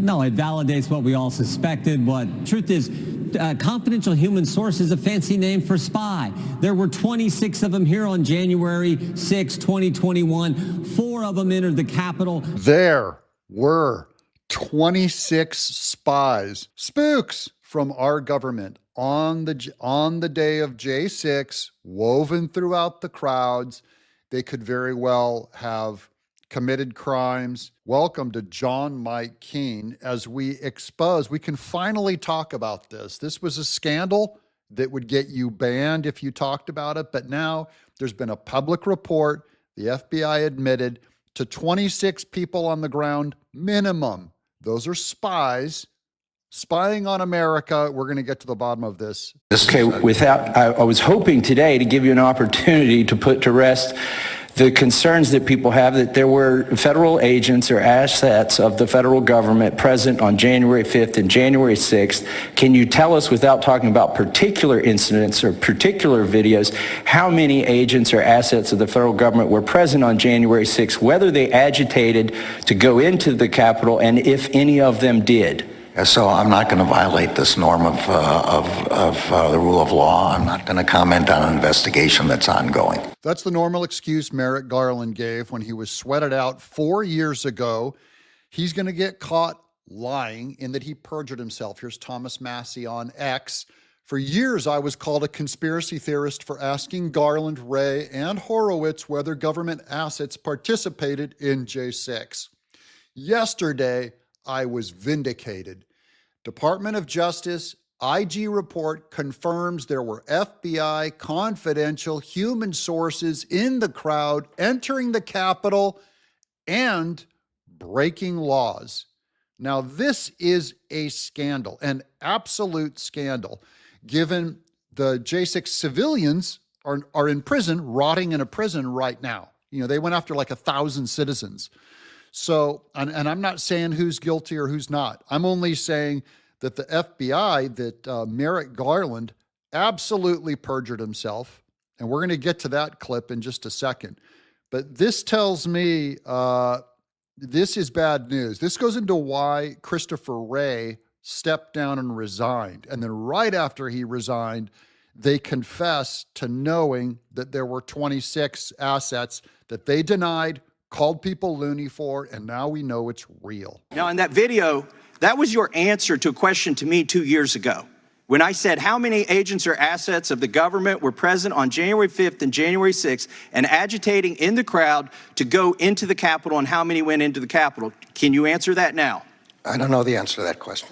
No, it validates what we all suspected. What truth is, confidential human source is a fancy name for spy. There were 26 of them here on January 6, 2021. 4 of them entered the Capitol. There were 26 spies, spooks from our government on the day of J6, woven throughout the crowds. They could very well have committed crimes. Welcome to John Mike Keene. As we expose, we can finally talk about this. This was a scandal that would get you banned if you talked about it, but now there's been a public report. The FBI admitted to 26 people on the ground minimum. Those are spies spying on America. We're going to get to the bottom of this. Okay, I was hoping today to give you an opportunity to put to rest the concerns that people have that there were federal agents or assets of the federal government present on January 5th and January 6th. Can you tell us, without talking about particular incidents or particular videos, how many agents or assets of the federal government were present on January 6th, whether they agitated to go into the Capitol, and if any of them did? So I'm not going to violate this norm of the rule of law. I'm not going to comment on an investigation that's ongoing. That's the normal excuse Merrick Garland gave when he was sweated out 4 years ago. He's going to get caught lying in that he perjured himself. Here's Thomas Massey on X. For years, I was called a conspiracy theorist for asking Garland, Wray, and Horowitz whether government assets participated in J6. Yesterday, I was vindicated. Department of Justice IG report confirms there were FBI confidential human sources in the crowd entering the Capitol and breaking laws. Now, this is a scandal, an absolute scandal, given the J6 civilians are in prison, rotting in a prison right now. You know, they went after like 1,000 citizens. So, and I'm not saying who's guilty or who's not. I'm only saying that the FBI, that Merrick Garland absolutely perjured himself. And we're going to get to that clip in just a second. But this tells me this is bad news. This goes into why Christopher Wray stepped down and resigned. And then right after he resigned, they confessed to knowing that there were 26 assets that they denied, called people loony for, and now we know it's real. Now, in that video, that was your answer to a question to me 2 years ago. When I said how many agents or assets of the government were present on January 5th and January 6th and agitating in the crowd to go into the Capitol, and how many went into the Capitol. Can you answer that now? I don't know the answer to that question.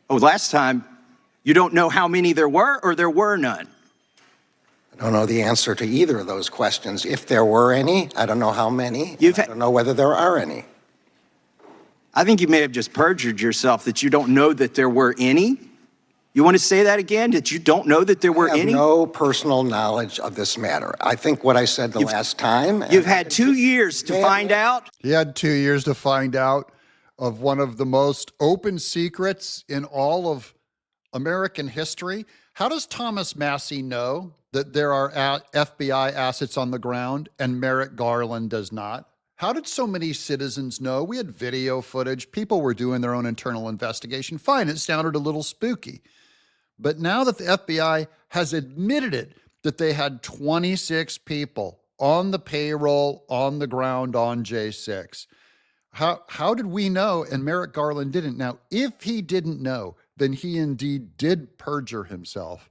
Oh, last time, you don't know how many there were, or there were none? I don't know the answer to either of those questions. If there were any, I don't know how many. I don't know whether there are any. I think you may have just perjured yourself that you don't know that there were any. You want to say that again, that you don't know that there were any? I have no personal knowledge of this matter. I think what I said the last time. You've had 2 years to find out. He had 2 years to find out of one of the most open secrets in all of American history. How does Thomas Massey know that there are FBI assets on the ground and Merrick Garland does not? How did so many citizens know? We had video footage. People were doing their own internal investigation. Fine, it sounded a little spooky. But now that the FBI has admitted it, that they had 26 people on the payroll, on the ground, on J6, how did we know and Merrick Garland didn't? Now, if he didn't know, then he indeed did perjure himself.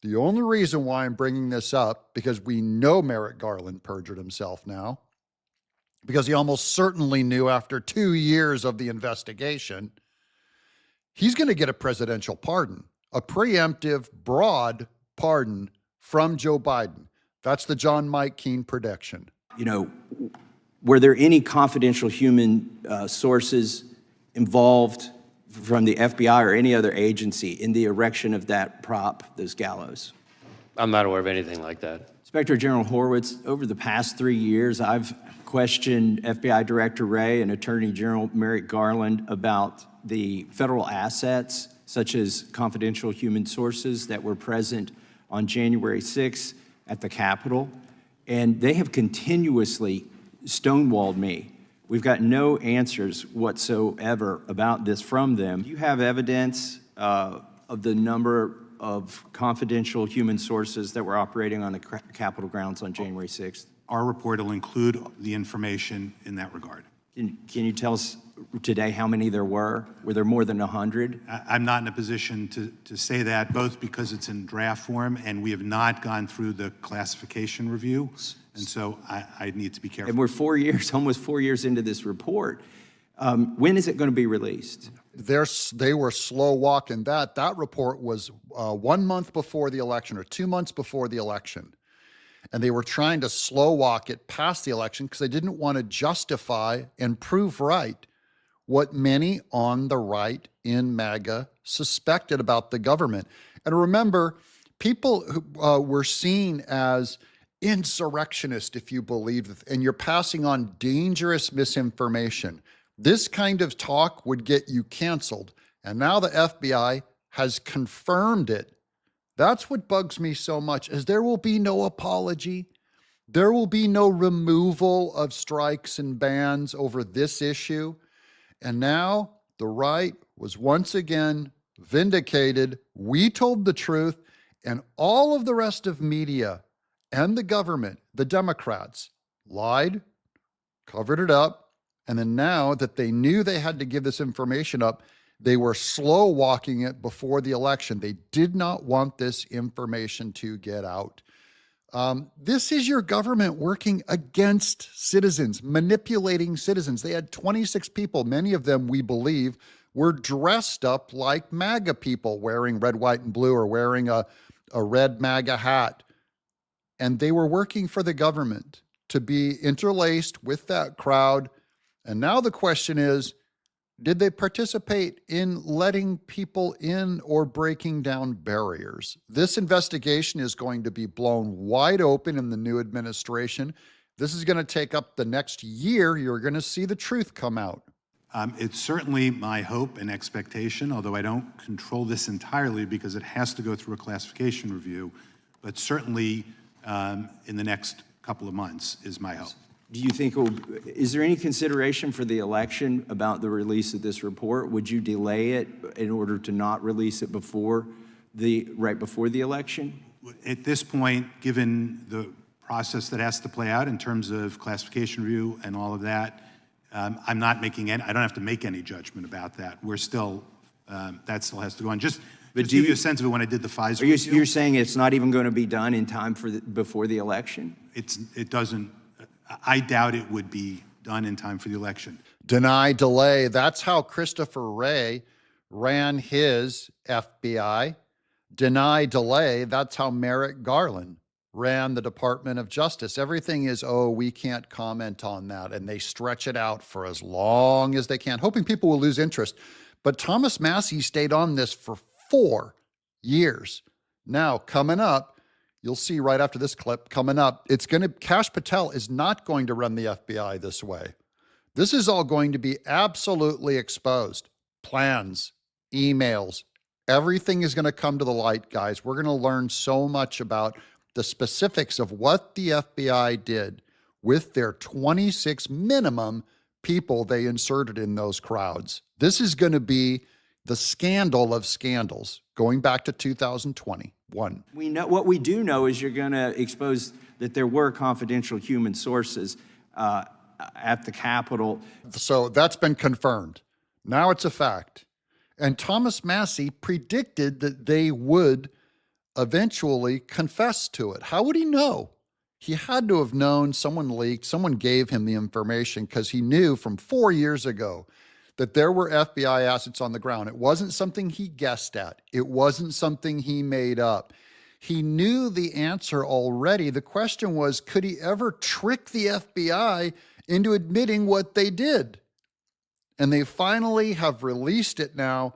The only reason why I'm bringing this up, because we know Merrick Garland perjured himself now, because he almost certainly knew after 2 years of the investigation, he's going to get a presidential pardon, a preemptive, broad pardon from Joe Biden. That's the John Mike Keene prediction. You know, were there any confidential human sources involved from the FBI or any other agency in the erection of that prop, those gallows? I'm not aware of anything like that. Inspector General Horowitz, over the past 3 years, I've questioned FBI Director Wray and Attorney General Merrick Garland about the federal assets, such as confidential human sources that were present on January 6th at the Capitol. And they have continuously stonewalled me We've got no answers whatsoever about this from them. Do you have evidence of the number of confidential human sources that were operating on the Capitol grounds on January 6th? Our report will include the information in that regard. Can you tell us today how many there were? Were there more than 100? I'm not in a position to say that, both because it's in draft form and we have not gone through the classification review, and so I need to be careful. And we're 4 years, almost 4 years into this report. When is it going to be released? They were slow walking that. That report was 1 month before the election or 2 months before the election. And they were trying to slow walk it past the election because they didn't want to justify and prove right what many on the right in MAGA suspected about the government. And remember, people who were seen as insurrectionists, if you believe, and you're passing on dangerous misinformation. This kind of talk would get you canceled. And now the FBI has confirmed it. That's what bugs me so much, is there will be no apology. There will be no removal of strikes and bans over this issue. And now the right was once again vindicated. We told the truth, and all of the rest of media and the government, the Democrats, lied, covered it up, and then now that they knew they had to give this information up, they were slow walking it before the election. They did not want this information to get out. This is your government working against citizens, manipulating citizens. They had 26 people, many of them, we believe, were dressed up like MAGA people, wearing red, white, and blue, or wearing a red MAGA hat. And they were working for the government to be interlaced with that crowd. And now the question is, did they participate in letting people in or breaking down barriers? This investigation is going to be blown wide open in the new administration. This is going to take up the next year. You're going to see the truth come out. It's certainly my hope and expectation, although I don't control this entirely because it has to go through a classification review, but certainly in the next couple of months is my hope. Do you think, is there any consideration for the election about the release of this report? Would you delay it in order to not release it right before the election? At this point, given the process that has to play out in terms of classification review and all of that, I'm not making any, I don't have to make any judgment about that. We're still, that still has to go on. Just to give you a sense of it, when I did the Pfizer review, you're saying it's not even going to be done in time for before the election? It doesn't, I doubt it would be done in time for the election. Deny, delay. That's how Christopher Wray ran his FBI. Deny, delay. That's how Merrick Garland ran the Department of Justice. Everything is, oh, we can't comment on that. And they stretch it out for as long as they can, hoping people will lose interest. But Thomas Massey stayed on this for 4 years. Now, coming up, you'll see right after this clip coming up, Kash Patel is not going to run the FBI this way. This is all going to be absolutely exposed. Plans, emails, everything is going to come to the light, guys. We're going to learn so much about the specifics of what the FBI did with their 26 minimum people they inserted in those crowds. This is going to be the scandal of scandals going back to 2021. We know, what we do know is you're going to expose that there were confidential human sources at the Capitol. So that's been confirmed. Now it's a fact. And Thomas Massey predicted that they would eventually confess to it. How would he know? He had to have known. Someone leaked, someone gave him the information, because he knew from 4 years ago that there were FBI assets on the ground. It wasn't something he guessed at. It wasn't something he made up. He knew the answer already. The question was, could he ever trick the FBI into admitting what they did? And they finally have released it now,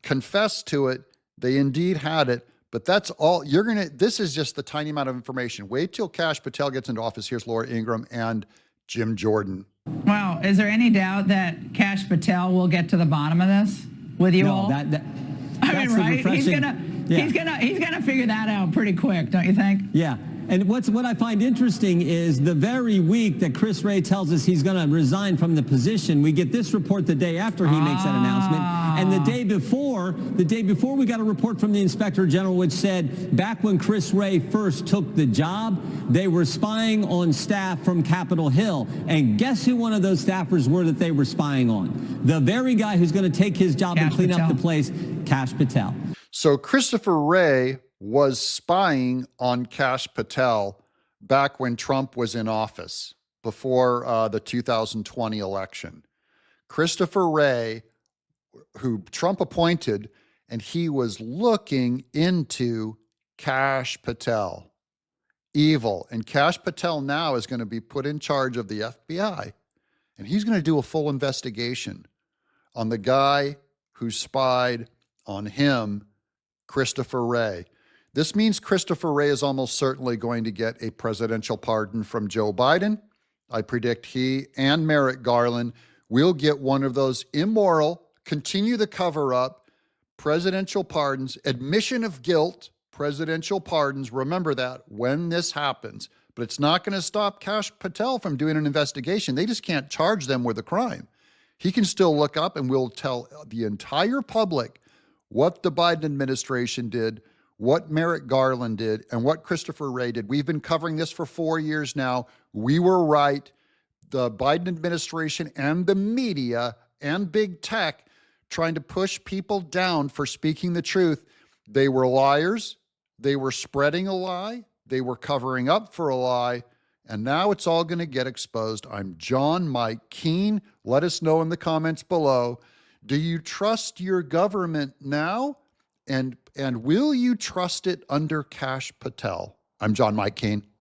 confessed to it. They indeed had it. But that's all this is just the tiny amount of information. Wait till Kash Patel gets into office. Here's Laura Ingraham and Jim Jordan. Wow. Is there any doubt that Kash Patel will get to the bottom of this with you all? I mean, right? He's gonna figure that out pretty quick, don't you think? Yeah. And what I find interesting is the very week that Chris Wray tells us he's going to resign from the position, we get this report the day after he makes that announcement. And the day before we got a report from the Inspector General which said back when Chris Wray first took the job, they were spying on staff from Capitol Hill. And guess who one of those staffers were that they were spying on? The very guy who's going to take his job and clean up the place, Kash Patel. So Christopher Wray was spying on Kash Patel back when Trump was in office, before the 2020 election. Christopher Wray, who Trump appointed, and he was looking into Kash Patel. Evil. And Kash Patel now is going to be put in charge of the FBI, and he's going to do a full investigation on the guy who spied on him, Christopher Wray. This means Christopher Wray is almost certainly going to get a presidential pardon from Joe Biden. I predict he and Merrick Garland will get one of those immoral, continue the cover-up, presidential pardons, admission of guilt, presidential pardons. Remember that when this happens. But it's not going to stop Kash Patel from doing an investigation. They just can't charge them with a crime. He can still look up and will tell the entire public what the Biden administration did, what Merrick Garland did, and what Christopher Wray did. We've been covering this for 4 years now. We were right. The Biden administration and the media and big tech trying to push people down for speaking the truth. They were liars. They were spreading a lie. They were covering up for a lie. And now it's all going to get exposed. I'm John Mike Keene. Let us know in the comments below. Do you trust your government now? And will you trust it under Kash Patel? I'm John Mike Keene.